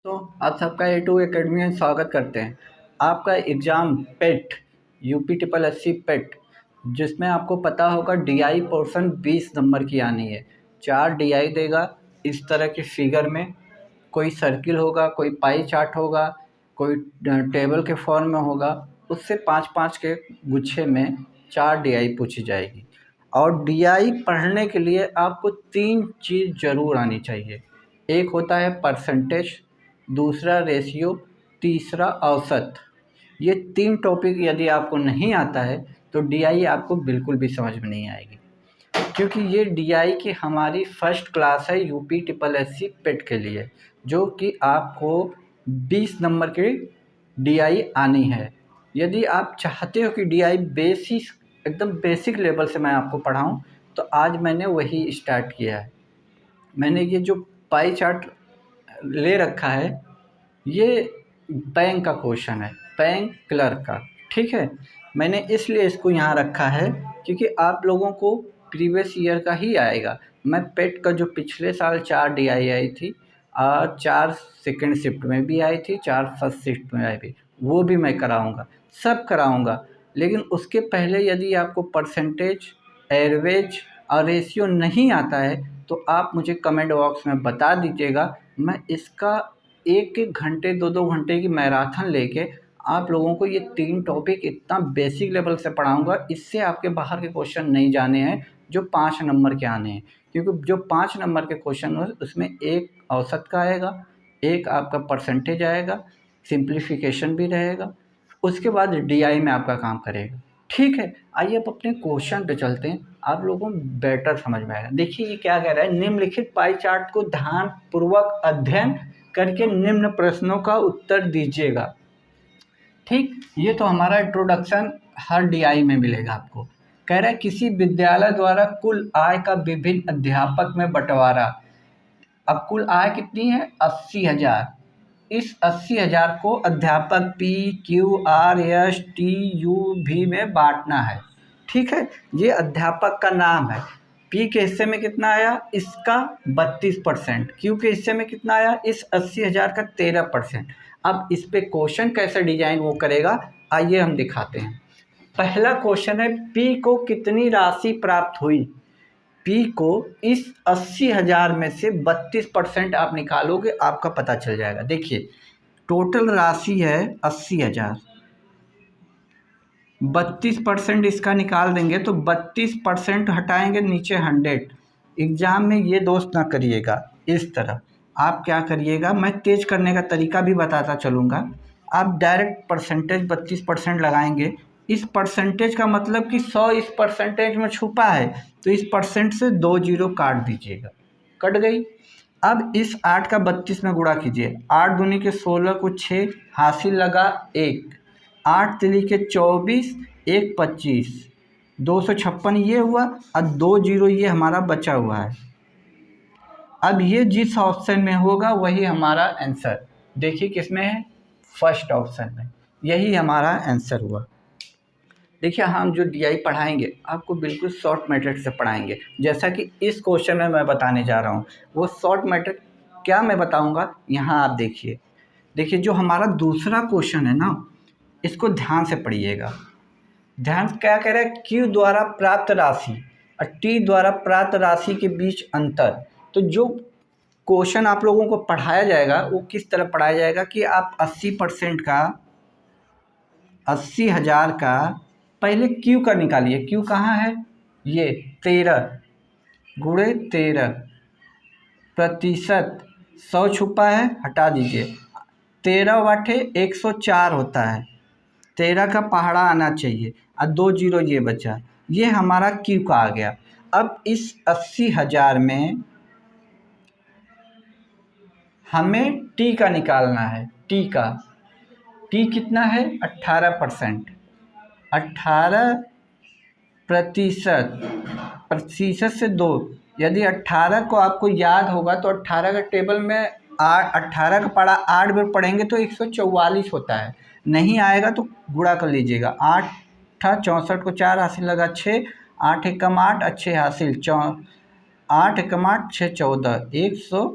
तो आप सबका A2 एकेडमी में स्वागत करते हैं। आपका एग्ज़ाम पेट यूपी ट्रिपल एस सी पेट, जिसमें आपको पता होगा डीआई पोर्शन 20 नंबर की आनी है। 4 डीआई देगा इस तरह के फिगर में, कोई सर्किल होगा, कोई पाई चार्ट होगा, कोई टेबल के फॉर्म में होगा। उससे 5-5 के गुच्छे में 4 डीआई पूछी जाएगी। और डीआई पढ़ने के लिए आपको 3 चीज़ ज़रूर आनी चाहिए। एक होता है परसेंटेज, दूसरा रेशियो, तीसरा औसत। ये 3 टॉपिक यदि आपको नहीं आता है तो डीआई आपको बिल्कुल भी समझ में नहीं आएगी, क्योंकि ये डीआई की हमारी फर्स्ट क्लास है यूपी ट्रिपल एस सी पेट के लिए, जो कि आपको 20 नंबर की डीआई आनी है। यदि आप चाहते हो कि डीआई एकदम बेसिक लेवल से मैं आपको पढ़ाऊँ, तो आज मैंने वही स्टार्ट किया है। मैंने ये जो पाई चार्ट ले रखा है, ये बैंक का क्वेश्चन है, बैंक क्लर्क का, ठीक है। मैंने इसलिए इसको यहाँ रखा है क्योंकि आप लोगों को प्रीवियस ईयर का ही आएगा। मैं पेट का जो पिछले साल 4 डीआई आई थी और 4 सेकंड शिफ्ट में भी आई थी, 4 फर्स्ट शिफ्ट में आई थी, वो भी मैं कराऊंगा, सब कराऊंगा। लेकिन उसके पहले यदि आपको परसेंटेज, एवरेज और रेशियो नहीं आता है तो आप मुझे कमेंट बॉक्स में बता दीजिएगा। मैं इसका 1-1 घंटे 2-2 घंटे की मैराथन लेके आप लोगों को ये 3 टॉपिक इतना बेसिक लेवल से पढ़ाऊंगा। इससे आपके बाहर के क्वेश्चन नहीं जाने हैं जो 5 नंबर के आने हैं, क्योंकि जो 5 नंबर के क्वेश्चन हो उसमें एक औसत का आएगा, एक आपका परसेंटेज आएगा, सिंप्लीफिकेशन भी रहेगा, उसके बाद डीआई में आपका काम करेगा, ठीक है। आइए अब अपने क्वेश्चन पे चलते हैं, आप लोगों को बेटर समझ में आएगा। देखिए ये क्या कह रहा है, निम्नलिखित पाई चार्ट को ध्यानपूर्वक अध्ययन करके निम्न प्रश्नों का उत्तर दीजिएगा। ठीक, ये तो हमारा इंट्रोडक्शन हर डीआई में मिलेगा आपको। कह रहा है किसी विद्यालय द्वारा कुल आय का विभिन्न अध्यापक में बंटवारा। अब कुल आय कितनी है? 80,000। इस 80,000 को अध्यापक P, Q, R, S, T, U, भी में बांटना है, ठीक है। ये अध्यापक का नाम है। पी के हिस्से में कितना आया? इसका 32%। क्यू के हिस्से में कितना आया? इस 80,000 का 13%। अब इस पे क्वेश्चन कैसे डिजाइन वो करेगा, आइए हम दिखाते हैं। पहला क्वेश्चन है, पी को कितनी राशि प्राप्त हुई? पी को इस 80,000 में से 32% आप निकालोगे, आपका पता चल जाएगा। देखिए टोटल राशि है 80,000, 32% इसका निकाल देंगे तो 32% हटाएंगे, नीचे 100। एग्ज़ाम में ये दोस्त ना करिएगा, इस तरह आप क्या करिएगा, मैं तेज करने का तरीका भी बताता चलूँगा। आप डायरेक्ट परसेंटेज 32% लगाएंगे। इस परसेंटेज का मतलब कि 100 इस परसेंटेज में छुपा है, तो इस परसेंट से 2 जीरो काट दीजिएगा, कट गई। अब इस 8 का 32 में गुणा कीजिए, 8 दूनी के 16 को 6, हासिल लगा 1, 8 तिली के 24, 1 25, 256 ये हुआ, और 2 जीरो ये हमारा बचा हुआ है। अब ये जिस ऑप्शन में होगा वही हमारा आंसर। देखिए किसमें है? फर्स्ट ऑप्शन में। यही हमारा आंसर हुआ। देखिए हम जो डीआई पढ़ाएंगे आपको बिल्कुल शॉर्ट मेथड से पढ़ाएंगे, जैसा कि इस क्वेश्चन में मैं बताने जा रहा हूँ। वो शॉर्ट मेथड क्या मैं बताऊँगा, यहाँ आप देखिए। देखिए जो हमारा दूसरा क्वेश्चन है ना, इसको ध्यान से पढ़िएगा। ध्यान से क्या कह रहा है, क्यू द्वारा प्राप्त राशि और टी द्वारा प्राप्त राशि के बीच अंतर। तो जो क्वेश्चन आप लोगों को पढ़ाया जाएगा वो किस तरह पढ़ाया जाएगा कि आप 80% का, 80,000 का पहले क्यू का निकालिए। क्यू कहाँ है? ये 13 गुणे 13 प्रतिशत, 100 छुपा है, हटा दीजिए। 13 बटे 104 होता है, 13 का पहाड़ा आना चाहिए, और 2 जीरो ये बचा, ये हमारा क्यू का आ गया। अब इस 80,000 में हमें टी का निकालना है। टी का, टी कितना है? 18%। 18% प्रतिशत से 2, यदि 18 को आपको याद होगा तो 18 का टेबल में 18 का पढ़ा 8 बार पढ़ेंगे तो 144 होता है। नहीं आएगा तो गुणा कर लीजिएगा। 8 64 को 4 हासिल लगा 6, 8 एकम 8, अच्छे हासिल 8 एकम 8 6 14, 100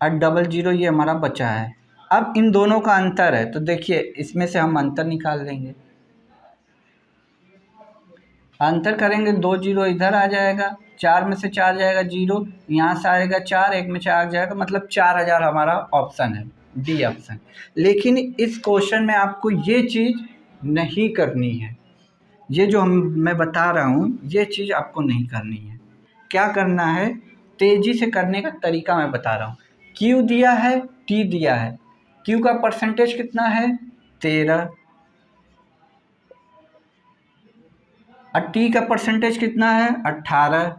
और डबल जीरो ये हमारा बचा है। अब इन दोनों का अंतर है, तो देखिए इसमें से हम अंतर निकाल लेंगे। अंतर करेंगे, 2 जीरो इधर आ जाएगा, 4 में से 4 जाएगा 0, यहाँ से आएगा 4, 1 में 4 जाएगा, मतलब 4000 हमारा ऑप्शन है, डी ऑप्शन। लेकिन इस क्वेश्चन में आपको ये चीज़ नहीं करनी है, ये जो मैं बता रहा हूँ ये चीज़ आपको नहीं करनी है। क्या करना है, तेज़ी से करने का तरीका मैं बता रहा हूँ। Q दिया है, T दिया है। Q का परसेंटेज कितना है, 13, और T का परसेंटेज कितना है, 18।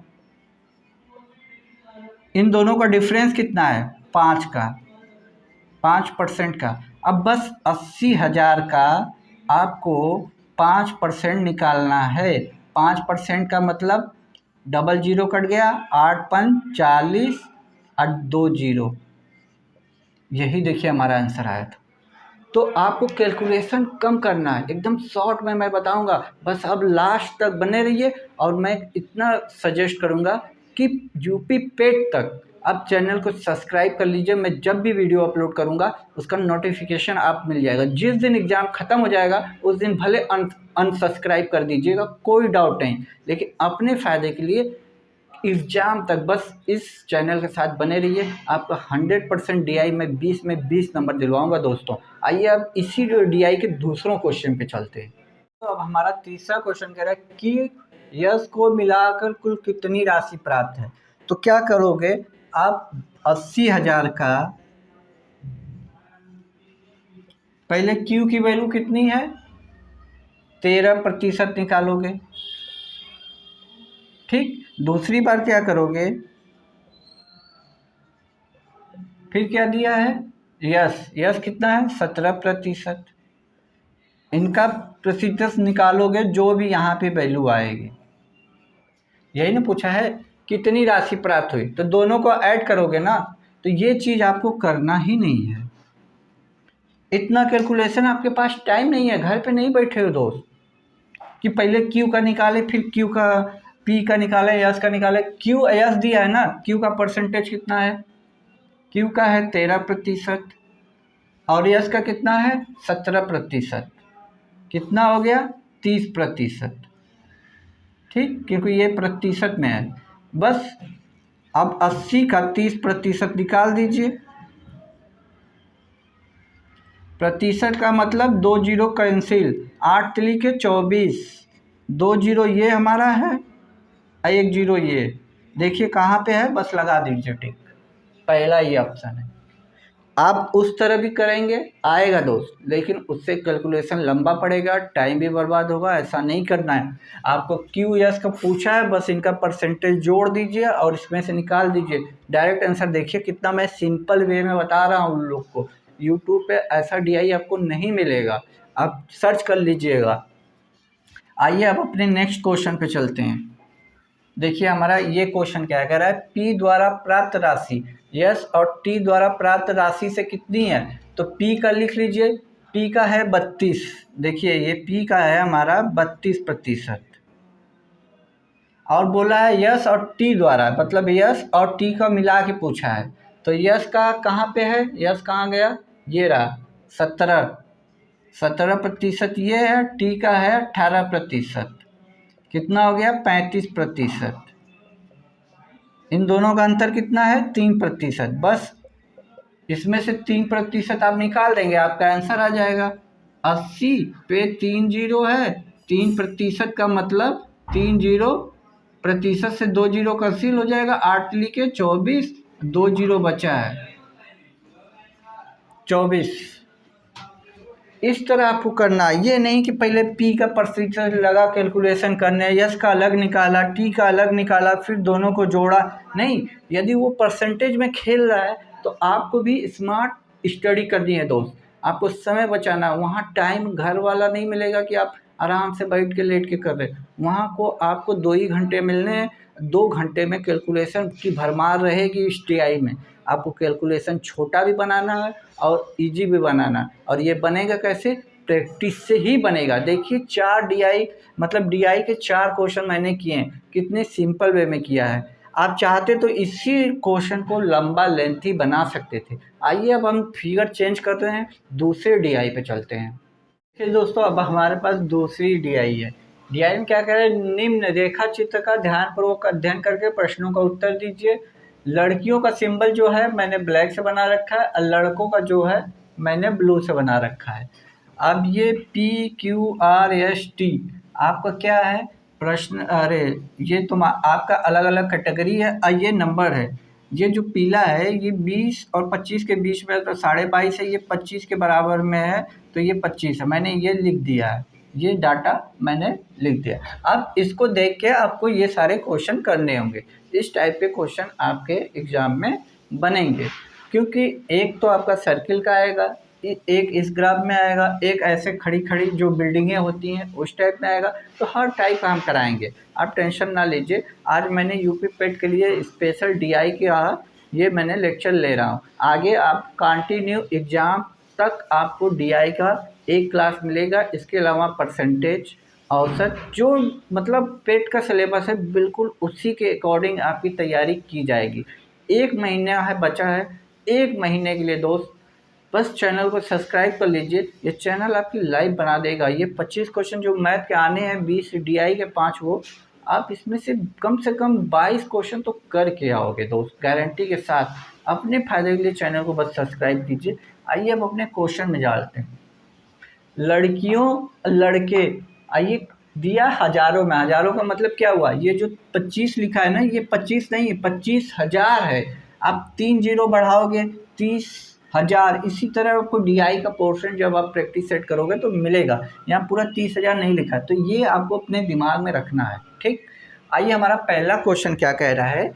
इन दोनों का डिफरेंस कितना है, 5 का, 5% का। अब बस 80,000 का आपको 5% निकालना है। 5% का मतलब डबल जीरो कट गया, 8 पंच 40 और 2 जीरो, यही देखिए हमारा आंसर आया था। तो आपको कैलकुलेशन कम करना है, एकदम शॉर्ट में मैं बताऊंगा, बस अब लास्ट तक बने रहिए। और मैं इतना सजेस्ट करूंगा कि यूपी पेट तक आप चैनल को सब्सक्राइब कर लीजिए। मैं जब भी वीडियो अपलोड करूंगा उसका नोटिफिकेशन आप मिल जाएगा। जिस दिन एग्ज़ाम ख़त्म हो जाएगा उस दिन भले अनसब्सक्राइब कर दीजिएगा, कोई डाउट नहीं, लेकिन अपने फ़ायदे के लिए एग्ज़ाम तक बस इस चैनल के साथ बने रहिए। आपका 100% DI में 20 नंबर दिलवाऊंगा दोस्तों। आइए अब इसी DI के दूसरों क्वेश्चन पे चलते हैं। तो अब हमारा तीसरा क्वेश्चन कह रहा है कि यश को मिलाकर कुल कितनी राशि प्राप्त है। तो क्या करोगे आप, 80,000 का पहले Q की वैल्यू कितनी है, 13% निकालोगे। ठीक, दूसरी बार क्या करोगे, फिर क्या दिया है, यस कितना है, 17%। इनका प्रतिशत निकालोगे जो भी यहाँ पे वैल्यू आएगी। यही ना पूछा है कितनी राशि प्राप्त हुई, तो दोनों को ऐड करोगे ना, तो ये चीज़ आपको करना ही नहीं है। इतना कैलकुलेशन आपके पास टाइम नहीं है, घर पे नहीं बैठे हो दोस्त कि पहले Q का निकाले फिर Q का P का निकाले, यस का निकाले। Q यस दिया है ना, Q का परसेंटेज कितना है, Q का है 13% और यस का कितना है 17%, कितना हो गया 30%। ठीक, क्योंकि ये प्रतिशत में है। बस अब 80 का 30% निकाल दीजिए। प्रतिशत का मतलब 2 जीरो कैंसिल, 8 तिली के 24, 2 जीरो ये हमारा है, 1 जीरो ये, देखिए कहाँ पे है, बस लगा दीजिए टिक, पहला ये ऑप्शन है। आप उस तरह भी करेंगे आएगा दोस्त, लेकिन उससे कैलकुलेशन लंबा पड़ेगा, टाइम भी बर्बाद होगा। ऐसा नहीं करना है आपको। क्यू यस का पूछा है, बस इनका परसेंटेज जोड़ दीजिए और इसमें से निकाल दीजिए, डायरेक्ट आंसर। देखिए कितना मैं सिंपल वे में बता रहा हूँ उन लोग को। यूट्यूब पे ऐसा DI आपको नहीं मिलेगा, आप सर्च कर लीजिएगा। आइए अब अपने नेक्स्ट क्वेश्चन पे चलते हैं। देखिए हमारा ये क्वेश्चन क्या कह रहा है, P द्वारा प्राप्त राशि यस और T द्वारा प्राप्त राशि से कितनी है। तो P का लिख लीजिए, P का है 32। देखिए ये P का है हमारा 32%। और बोला है यस और T द्वारा, मतलब यस और T का मिला के पूछा है। तो यस का कहाँ पे है, यस कहाँ गया, ये रहा 17% ये है, T का है 18%, कितना हो गया 35%। इन दोनों का अंतर कितना है 3%। बस इसमें से 3% आप निकाल देंगे, आपका आंसर आ जाएगा। 80 पे 3 जीरो है, 3% का मतलब 3 जीरो, प्रतिशत से 2 जीरो कैंसिल हो जाएगा, 8 लिखे 24, 2 जीरो बचा है 24। इस तरह आपको करना है, ये नहीं कि पहले P का परसेंटेज लगा कैलकुलेशन करने, यस का अलग निकाला, T का अलग निकाला, फिर दोनों को जोड़ा। नहीं, यदि वो परसेंटेज में खेल रहा है तो आपको भी स्मार्ट स्टडी करनी है दोस्त। आपको समय बचाना, वहाँ टाइम घर वाला नहीं मिलेगा कि आप आराम से बैठ के लेट के कर रहे, वहाँ को आपको 2 ही घंटे मिलने हैं। 2 घंटे में कैलकुलेशन की भरमार रहेगी इस DI में। आपको कैलकुलेशन छोटा भी बनाना है और इजी भी बनाना, और ये बनेगा कैसे, प्रैक्टिस से ही बनेगा। देखिए 4 DI मतलब DI के 4 क्वेश्चन मैंने किए हैं, कितने सिंपल वे में किया है। आप चाहते तो इसी क्वेश्चन को लंबा लेंथी बना सकते थे। आइए अब हम फिगर चेंज करते हैं, दूसरे डीआई पे चलते हैं। देखिए दोस्तों, अब हमारे पास दूसरी डीआई है। डीआई में क्या कह रहे हैं, निम्न रेखा चित्र का ध्यानपूर्वक अध्ययन करके प्रश्नों का उत्तर दीजिए। लड़कियों का सिंबल जो है मैंने ब्लैक से बना रखा है और लड़कों का जो है मैंने ब्लू से बना रखा है। अब ये PQRST आपका क्या है प्रश्न, अरे ये तुम आपका अलग अलग कैटेगरी है और ये नंबर है। ये जो पीला है ये 20 और 25 के बीच में, तो 22.5 है, ये 25 के बराबर में है तो ये 25 है, मैंने ये लिख दिया है, ये डाटा मैंने लिख दिया। अब इसको देख के आपको ये सारे क्वेश्चन करने होंगे। इस टाइप के क्वेश्चन आपके एग्ज़ाम में बनेंगे, क्योंकि एक तो आपका सर्किल का आएगा, एक इस ग्राफ में आएगा, एक ऐसे खड़ी खड़ी जो बिल्डिंगें होती हैं उस टाइप में आएगा। तो हर टाइप हम कराएंगे, आप टेंशन ना लीजिए। आज मैंने यूपी पेट के लिए स्पेशल डीआई का ये मैंने लेक्चर ले रहा हूँ। आगे आप कंटिन्यू एग्ज़ाम तक आपको डीआई का एक क्लास मिलेगा। इसके अलावा परसेंटेज, औसत, जो मतलब पेट का सिलेबस है बिल्कुल उसी के अकॉर्डिंग आपकी तैयारी की जाएगी। 1 महीना है बचा है, 1 महीने के लिए दोस्त बस चैनल को सब्सक्राइब कर लीजिए। ये चैनल आपकी लाइफ बना देगा। ये 25 क्वेश्चन जो मैथ के आने हैं, 20 डीआई के 5 वो, आप इसमें से कम 22 क्वेश्चन तो करके आओगे दोस्त, गारंटी के साथ। अपने फ़ायदे के लिए चैनल को बस सब्सक्राइब कीजिए। आइए अब अपने क्वेश्चन में डालते हैं। लड़कियों लड़के, आइए दिया हज़ारों में, हज़ारों का मतलब क्या हुआ, ये जो 25 लिखा है ना, ये 25 नहीं 25,000 है। आप 3 जीरो बढ़ाओगे 30,000। इसी तरह आपको डीआई का पोर्शन जब आप प्रैक्टिस सेट करोगे तो मिलेगा। यहाँ पूरा 30,000 नहीं लिखा है, तो ये आपको अपने दिमाग में रखना है, ठीक। आइए हमारा पहला क्वेश्चन क्या कह रहा है।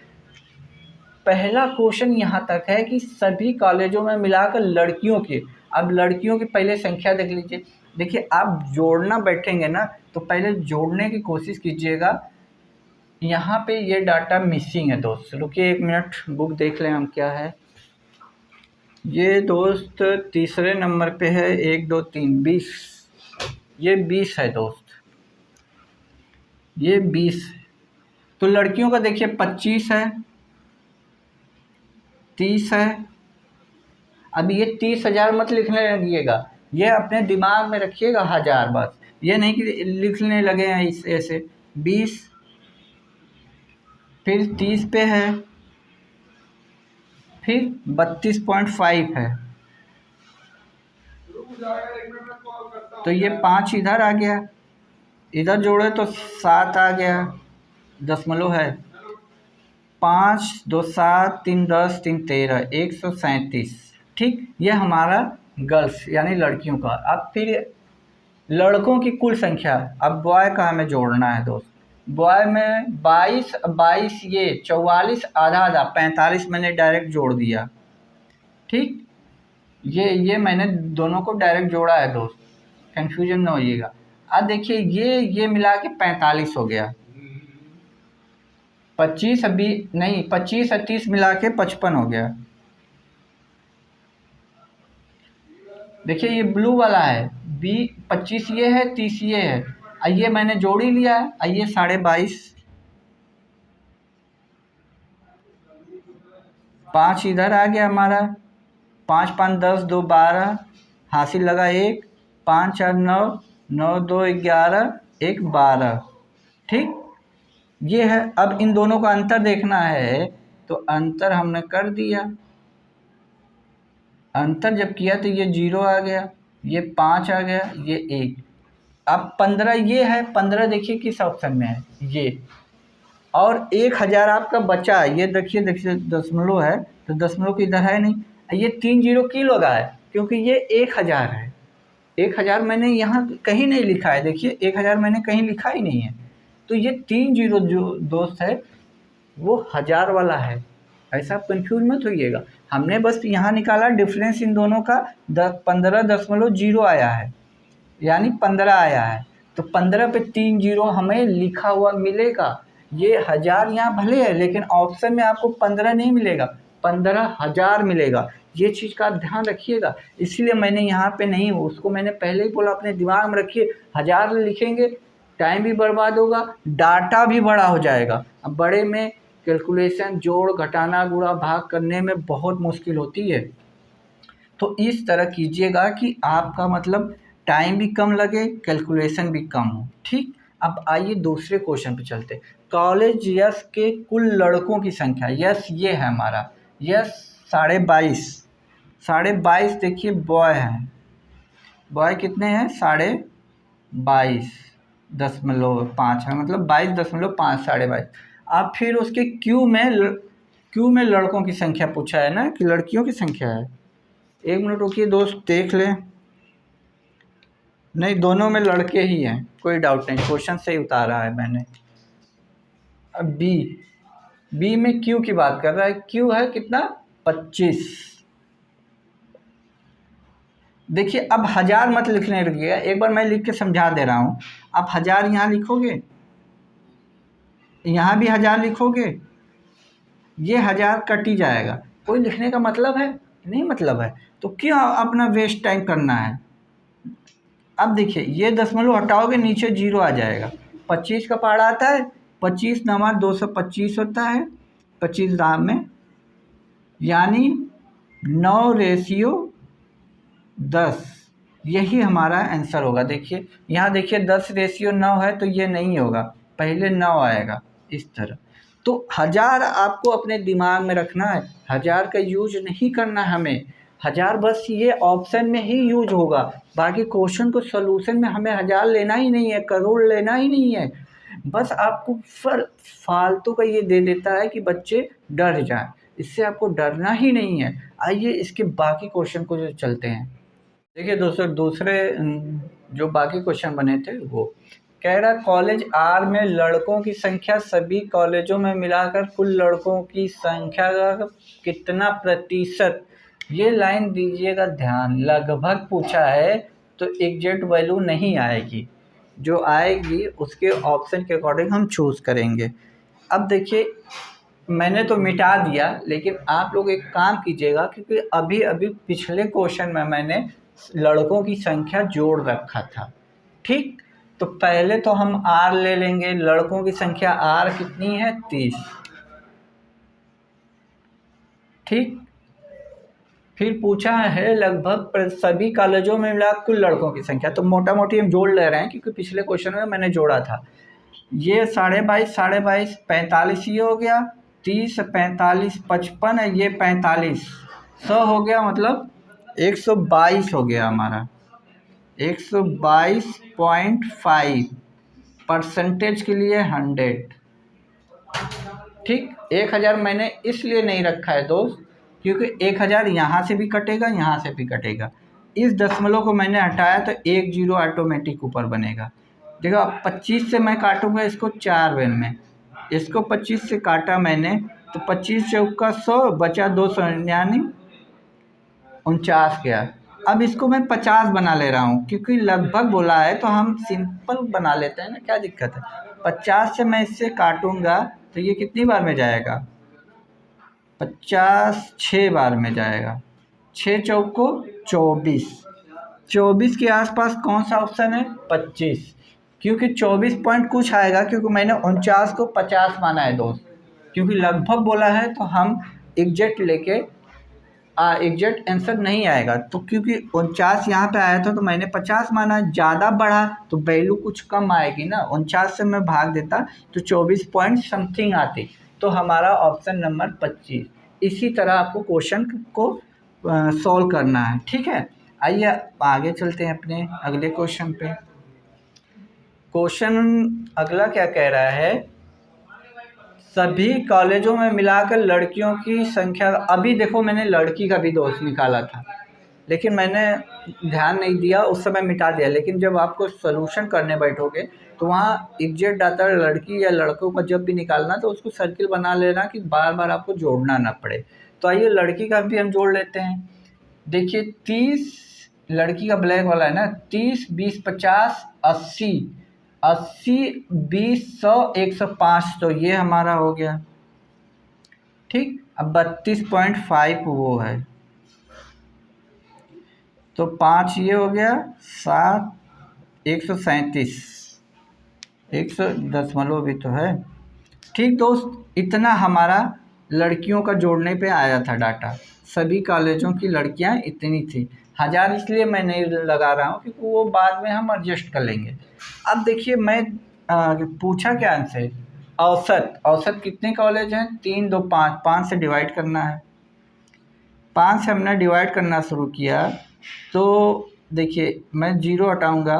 पहला क्वेश्चन यहाँ तक है कि सभी कॉलेजों में मिलाकर लड़कियों के, अब लड़कियों की पहले संख्या देख लीजिए। देखिए आप जोड़ना बैठेंगे ना तो पहले जोड़ने की कोशिश कीजिएगा। यहाँ पे ये डाटा मिसिंग है दोस्त, रुकिए 1 मिनट, बुक देख लें हम क्या है। ये दोस्त तीसरे नंबर पे है, 1 2 3 20, ये 20 है दोस्त, ये 20। तो लड़कियों का देखिए 25 है, 30 है। अब ये 30,000 मत लिखने लगिएगा, ये अपने दिमाग में रखिएगा 1000 बस, ये नहीं कि लिखने लगे हैं इस ऐसे। 20 फिर 30 पे है, फिर 32.5 है, तो ये 5 इधर आ गया, इधर जोड़े तो 7 आ गया, दशमलव है। 5 2 7 3 10 3 13, 137, ठीक। ये हमारा गर्ल्स यानी लड़कियों का। अब फिर लड़कों की कुल संख्या, अब बॉय का हमें जोड़ना है दोस्त। बॉय में 22 ये 44 आधा आधा 45 मैंने डायरेक्ट जोड़ दिया, ठीक। ये मैंने दोनों को डायरेक्ट जोड़ा है दोस्त, कन्फ्यूजन ना होइएगा। अब देखिए ये मिला के 45 हो गया। 25 अभी नहीं, 25 और 30 मिला के 55 हो गया। देखिए ये ब्लू वाला है, 25 ये है, 30 ये है, ये मैंने जोड़ ही लिया है। ये 22.5, 5 इधर आ गया हमारा, 5 5 10 2 12, हासिल लगा 1, 5 4 9, 9 2 11, 1 12, ठीक। ये है। अब इन दोनों का अंतर देखना है, तो अंतर हमने कर दिया। अंतर जब किया तो ये 0 आ गया, ये 5 आ गया, ये 1। अब 15 ये है, 15 देखिए किस ऑप्शन में है, ये। और 1000 आपका बचा, ये देखिए दशमलव है तो दशमलव की इधर है नहीं, ये 3 जीरो क्यों लगा है, क्योंकि ये 1000 है। 1000 मैंने यहाँ कहीं नहीं लिखा है, देखिए 1000 मैंने कहीं लिखा ही नहीं है, तो ये 3 जीरो जो दोस्त है वो 1000 वाला है। ऐसा कंफ्यूज मत होइएगा, हमने बस यहाँ निकाला डिफरेंस इन दोनों का, 15.0 आया है, यानी 15 आया है। तो 15 पे 3 जीरो हमें लिखा हुआ मिलेगा। ये 1000 यहाँ भले है लेकिन ऑप्शन में आपको 15 नहीं मिलेगा, 15,000 मिलेगा। ये चीज़ का ध्यान रखिएगा, इसलिए मैंने यहाँ पे नहीं, उसको मैंने पहले ही बोला अपने दिमाग में रखिए। 1000 लिखेंगे, टाइम भी बर्बाद होगा, डाटा भी बड़ा हो जाएगा। अब बड़े में कैलकुलेशन जोड़ घटाना गुणा भाग करने में बहुत मुश्किल होती है। तो इस तरह कीजिएगा कि आपका मतलब टाइम भी कम लगे, कैलकुलेशन भी कम हो। ठीक, अब आइए दूसरे क्वेश्चन पे चलते। कॉलेज यस के कुल लड़कों की संख्या, यस ये है हमारा, यस 22.5, 22.5 देखिए बॉय हैं, बॉय कितने हैं 22.5 है, मतलब 22.5 22.5। अब फिर उसके क्यू में लड़कों की संख्या पूछा है ना कि लड़कियों की संख्या है। एक मिनट रुकिए दोस्त, देख लें। नहीं, दोनों में लड़के ही हैं, कोई डाउट नहीं, क्वेश्चन सही उतारा है मैंने। अब बी में क्यू की बात कर रहा है, क्यू है कितना 25। देखिए अब 1000 मत लिखने लगिएगा, एक बार मैं लिख के समझा दे रहा हूँ। आप 1000 यहाँ लिखोगे, यहाँ भी 1000 लिखोगे, ये 1000 कट ही जाएगा। कोई लिखने का मतलब है नहीं, मतलब है तो क्यों अपना वेस्ट टाइम करना है। अब देखिए ये दशमलव हटाओगे नीचे 0 आ जाएगा। 25 का पहाड़ा आता है, 25 नमा 225 होता है 25 दाम में, यानी 9:10, यही हमारा आंसर होगा। देखिए यहाँ देखिए 10:9 है तो ये नहीं होगा, पहले 9 आएगा इस तरह। तो 1000 आपको अपने दिमाग में रखना है, 1000 का यूज नहीं करना हमें, 1000 बस ये ऑप्शन में ही यूज होगा, बाकी क्वेश्चन को सोल्यूशन में हमें 1000 लेना ही नहीं है, करोड़ लेना ही नहीं है। बस आपको फालतू का ये दे देता है कि बच्चे डर जाएं, इससे आपको डरना ही नहीं है। आइए इसके बाकी क्वेश्चन को जो चलते हैं। देखिए दोस्तों, दूसरे जो बाकी क्वेश्चन बने थे वो कह रहा कॉलेज आर में लड़कों की संख्या सभी कॉलेजों में मिलाकर कुल लड़कों की संख्या का कितना प्रतिशत, ये लाइन दीजिएगा ध्यान, लगभग पूछा है तो एग्जैक्ट वैल्यू नहीं आएगी, जो आएगी उसके ऑप्शन के अकॉर्डिंग हम चूज़ करेंगे। अब देखिए मैंने तो मिटा दिया, लेकिन आप लोग एक काम कीजिएगा, क्योंकि अभी अभी पिछले क्वेश्चन में मैंने लड़कों की संख्या जोड़ रखा था। ठीक, तो पहले तो हम आर ले लेंगे, लड़कों की संख्या आर कितनी है 30। ठीक, फिर पूछा है लगभग सभी कॉलेजों में मिला कुल लड़कों की संख्या, तो मोटा मोटी हम जोड़ ले रहे हैं क्योंकि पिछले क्वेश्चन में मैंने जोड़ा था। ये 22.5 45 ये हो गया, 30 45 55 है, ये 45 100 हो गया, मतलब 122 हो गया हमारा, 122.5 परसेंटेज के लिए 100। ठीक, 1000 मैंने इसलिए नहीं रखा है दोस्त क्योंकि 1000 यहाँ से भी कटेगा, यहाँ से भी कटेगा, इस दशमलव को मैंने हटाया तो 1 0 ऑटोमेटिक ऊपर बनेगा। देखो अब 25 से मैं काटूंगा इसको 4 बेन में, इसको 25 से काटा मैंने तो 25 चौका 100 बचा 200, यानी 49 गया। अब इसको मैं 50 बना ले रहा हूँ क्योंकि लगभग बोला है तो हम सिंपल बना लेते हैं ना, क्या दिक्कत है। 50 से मैं इससे काटूंगा तो ये कितनी बार में जाएगा, 50 6 बार में जाएगा, 6 चौको 24, 24 के आसपास कौन सा ऑप्शन है 25, क्योंकि 24 पॉइंट कुछ आएगा, क्योंकि मैंने 49 को 50 माना है दोस्त, क्योंकि लगभग बोला है तो हम एग्जैक्ट लेके एग्जैक्ट आंसर नहीं आएगा। तो क्योंकि 49 यहाँ पे आया था तो मैंने 50 माना, ज़्यादा बढ़ा तो वैल्यू कुछ कम आएगी ना, 49 से मैं भाग देता तो 24 पॉइंट समथिंग आती, तो हमारा ऑप्शन नंबर 25। इसी तरह आपको क्वेश्चन को सॉल्व करना है। ठीक है, आइए आगे चलते हैं अपने अगले क्वेश्चन पे। क्वेश्चन अगला क्या कह रहा है, सभी कॉलेजों में मिलाकर लड़कियों की संख्या, अभी देखो मैंने लड़की का भी दोस्त निकाला था लेकिन मैंने ध्यान नहीं दिया, उस समय मिटा दिया, लेकिन जब आपको सॉल्यूशन करने बैठोगे तो वहाँ एग्जैक्ट आता है लड़की या लड़कों का जब भी निकालना तो उसको सर्किल बना लेना कि बार बार आपको जोड़ना ना पड़े। तो आइए लड़की का भी हम जोड़ लेते हैं। देखिए 30 लड़की का ब्लैक वाला है ना, 30 20 50 80 80 20 100 105, तो ये हमारा हो गया। ठीक, अब 32.5 वो है तो 5 ये हो गया, 7 137, 100 दशमलव भी तो है, ठीक दोस्त, इतना हमारा लड़कियों का जोड़ने पे आया था डाटा। सभी कॉलेजों की लड़कियां इतनी थी। 1000 इसलिए मैं नहीं लगा रहा हूँ क्योंकि वो बाद में हम एडजस्ट कर लेंगे। अब देखिए मैं पूछा क्या हमसे, औसत औसत कितने कॉलेज हैं? 3 2 5, 5 से डिवाइड करना है। 5 से हमने डिवाइड करना शुरू किया तो देखिए मैं जीरो हटाऊंगा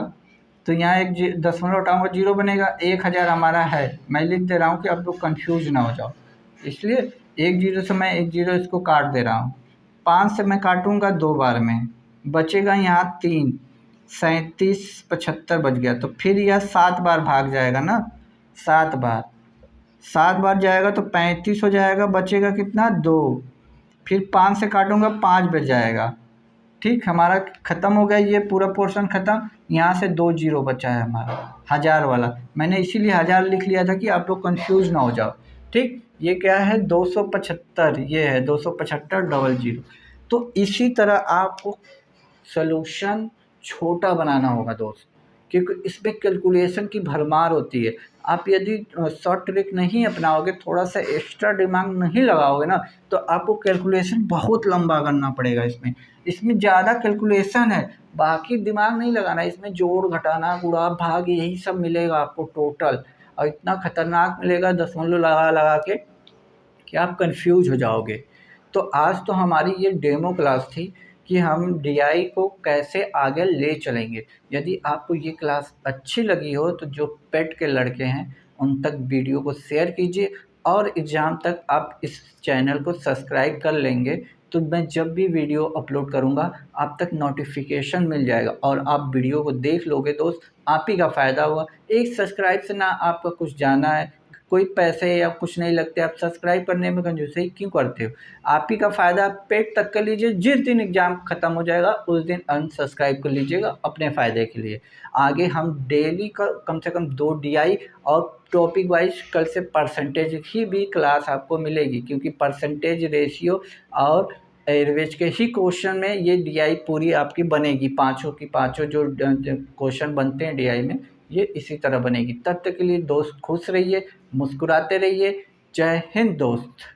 तो यहाँ एक दशमलव हटाऊंगा, जीरो बनेगा। 1000 हमारा है, मैं लिख दे रहा हूँ कि आप लोग कंफ्यूज ना हो जाओ, इसलिए एक जीरो से मैं एक जीरो इसको काट दे रहा हूँ। 5 से मैं काटूंगा 2 बार में, बचेगा यहाँ 3, 37 75 बच गया। तो फिर यह 7 बार भाग जाएगा ना, 7 बार, 7 बार जाएगा तो 35 हो जाएगा, बचेगा कितना 2। फिर 5 से काटूंगा 5 बच जाएगा। ठीक, हमारा ख़त्म हो गया, ये पूरा पोर्शन ख़त्म। यहाँ से 2 जीरो बचा है हमारा 1000 वाला। मैंने इसीलिए 1000 लिख लिया था कि आप लोग कंफ्यूज ना हो जाओ। ठीक, ये क्या है 275, ये है 275 डबल जीरो। तो इसी तरह आपको सॉल्यूशन छोटा बनाना होगा दोस्त, क्योंकि इसमें कैलकुलेशन की भरमार होती है। आप यदि शॉर्ट ट्रिक नहीं अपनाओगे, थोड़ा सा एक्स्ट्रा दिमाग नहीं लगाओगे ना, तो आपको कैलकुलेशन बहुत लंबा करना पड़ेगा। इसमें ज़्यादा कैलकुलेशन है, बाकी दिमाग नहीं लगाना। इसमें जोड़ घटाना गुणा भाग यही सब मिलेगा आपको टोटल, और इतना खतरनाक मिलेगा दशमलव लगा लगा के कि आप कंफ्यूज हो जाओगे। तो आज तो हमारी ये डेमो क्लास थी कि हम डीआई को कैसे आगे ले चलेंगे। यदि आपको ये क्लास अच्छी लगी हो तो जो पेट के लड़के हैं उन तक वीडियो को शेयर कीजिए, और एग्ज़ाम तक आप इस चैनल को सब्सक्राइब कर लेंगे तो मैं जब भी वीडियो अपलोड करूँगा आप तक नोटिफिकेशन मिल जाएगा और आप वीडियो को देख लोगे दोस्त, आप ही का फ़ायदा हुआ। एक सब्सक्राइब से ना आपका कुछ जाना है, कोई पैसे या कुछ नहीं लगते। आप सब्सक्राइब करने में कंजूसी क्यों करते हो? आप ही का फ़ायदा, पेट तक कर लीजिए। जिस दिन एग्ज़ाम ख़त्म हो जाएगा उस दिन अनसब्सक्राइब कर लीजिएगा अपने फ़ायदे के लिए। आगे हम डेली का कम से कम 2 डीआई और टॉपिक वाइज कल से परसेंटेज की भी क्लास आपको मिलेगी, क्योंकि परसेंटेज रेशियो और एवरेज के ही क्वेश्चन में ये डीआई पूरी आपकी बनेगी। पाँचों की पाँचों जो क्वेश्चन बनते हैं डीआई में, ये इसी तरह बनेगी। तब तक के लिए दोस्त खुश रहिए, मुस्कुराते रहिए। जय हिंद दोस्त।